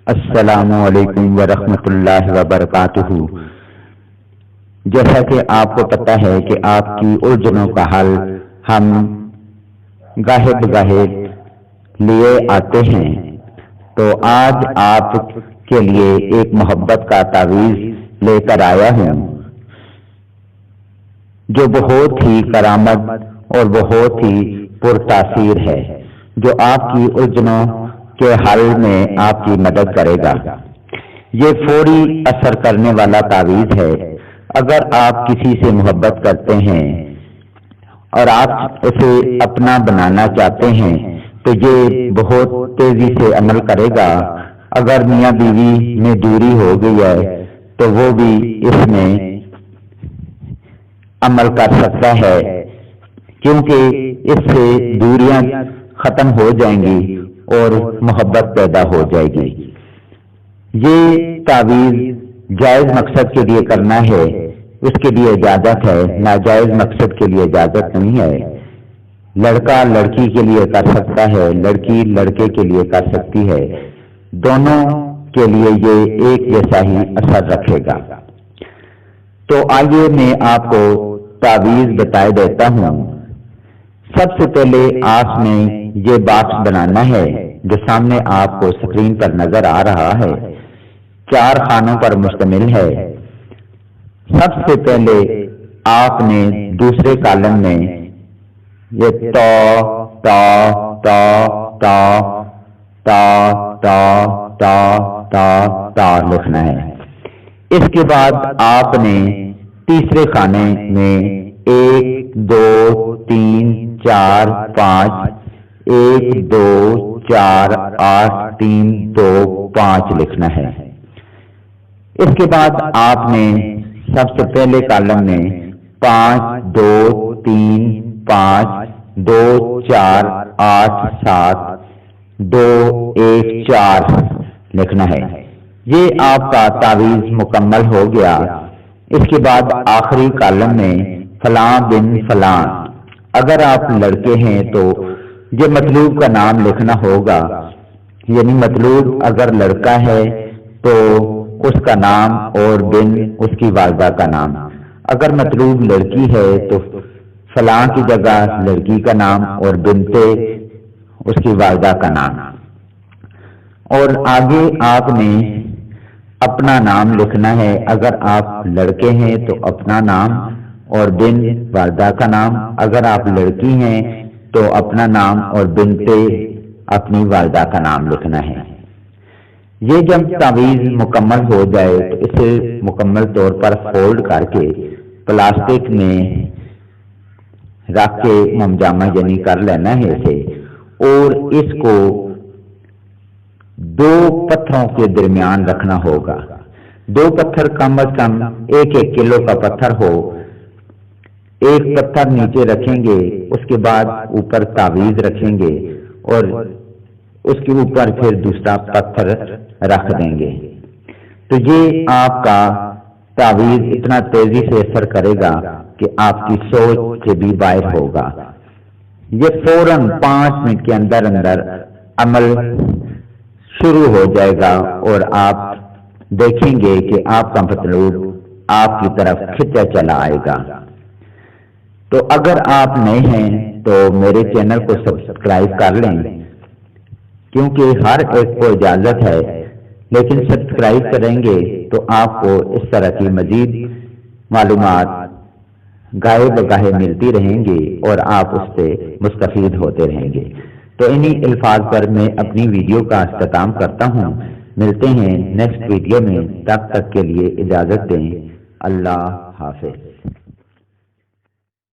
السلام علیکم ورحمۃ اللہ وبرکاتہ۔ جیسا کہ آپ کو پتہ ہے کہ آپ کی الجھنوں کا حل ہم گاہے بگاہے لیے آتے ہیں، تو آج آپ کے لیے ایک محبت کا تعویذ لے کر آیا ہوں جو بہت ہی کرامت اور بہت ہی پرتاثیر ہے، جو آپ کی الجھنوں کے حل میں آپ کی مدد کرے گا۔ یہ فوری اثر کرنے والا تعویذ ہے۔ اگر آپ کسی سے محبت کرتے ہیں اور آپ اسے اپنا بنانا چاہتے ہیں تو یہ بہت تیزی سے عمل کرے گا۔ اگر میاں بیوی میں دوری ہو گئی ہے تو وہ بھی اس میں عمل کر سکتا ہے، کیونکہ اس سے دوریاں ختم ہو جائیں گی اور محبت پیدا ہو جائے گی۔ یہ تعویذ جائز مقصد کے لیے کرنا ہے، اس کے لیے اجازت ہے، ناجائز مقصد کے لیے اجازت نہیں ہے۔ لڑکا لڑکی کے لیے کر سکتا ہے، لڑکی لڑکے کے لیے کر سکتی ہے، دونوں کے لیے یہ ایک جیسا ہی اثر رکھے گا۔ تو آئیے میں آپ کو تعویذ بتائے دیتا ہوں۔ سب سے پہلے آپ نے یہ باکس بنانا ہے جو سامنے آپ کو اسکرین پر نظر آ رہا ہے، 4 خانوں پر مشتمل ہے۔ سب سے پہلے آپ نے دوسرے کالم میں یہ تا تا تا تا تا تا تا تا تا لکھنا ہے۔ اس کے بعد آپ نے تیسرے خانے میں 1 2 3 4 5 1 2 4 8 3 2 5 لکھنا ہے۔ اس کے بعد آپ نے سب سے پہلے کالم میں 5 2 3 5 2 4 8 7 2 1 4 لکھنا ہے۔ یہ آپ کا تعویذ مکمل ہو گیا۔ اس کے بعد آخری کالم میں فلاں بن فلاں، اگر آپ لڑکے ہیں تو یہ مطلوب کا نام لکھنا ہوگا، یعنی مطلوب اگر لڑکا ہے تو اس کا نام اور بن اس کی والدہ کا نام، اگر مطلوب لڑکی ہے تو فلاں کی جگہ لڑکی کا نام اور بنتے اس کی والدہ کا نام، اور آگے آپ نے اپنا نام لکھنا ہے۔ اگر آپ لڑکے ہیں تو اپنا نام اور بن والدہ کا نام، اگر آپ لڑکی ہیں تو اپنا نام اور بنتے اپنی والدہ کا نام لکھنا ہے۔ یہ جب تعویذ مکمل ہو جائے تو اسے مکمل طور پر فولڈ کر کے پلاسٹک میں رکھ کے ممجامہ یعنی کر لینا ہے اسے، اور اس کو 2 پتھروں کے درمیان رکھنا ہوگا۔ 2 پتھر کم از کم 1 کلو کا پتھر ہو، ایک پتھر نیچے رکھیں گے، اس کے بعد اوپر تعویذ رکھیں گے اور اس کے اوپر پھر دوسرا پتھر رکھ دیں گے، تو یہ آپ کا تعویذ اتنا تیزی سے اثر کرے گا کہ آپ کی سوچ سے بھی باہر ہوگا۔ یہ فوراً 5 منٹ کے اندر اندر عمل شروع ہو جائے گا اور آپ دیکھیں گے کہ آپ کا مطلوب آپ کی طرف کھینچا چلا آئے گا۔ تو اگر آپ نئے ہیں تو میرے چینل کو سبسکرائب کر لیں، کیونکہ ہر ایک کو اجازت ہے، لیکن سبسکرائب کریں گے تو آپ کو اس طرح کی مزید معلومات گاہے بگاہے ملتی رہیں گی اور آپ اس سے مستفید ہوتے رہیں گے۔ تو انہی الفاظ پر میں اپنی ویڈیو کا اختتام کرتا ہوں۔ ملتے ہیں نیکسٹ ویڈیو میں، تب تک کے لیے اجازت دیں۔ اللہ حافظ۔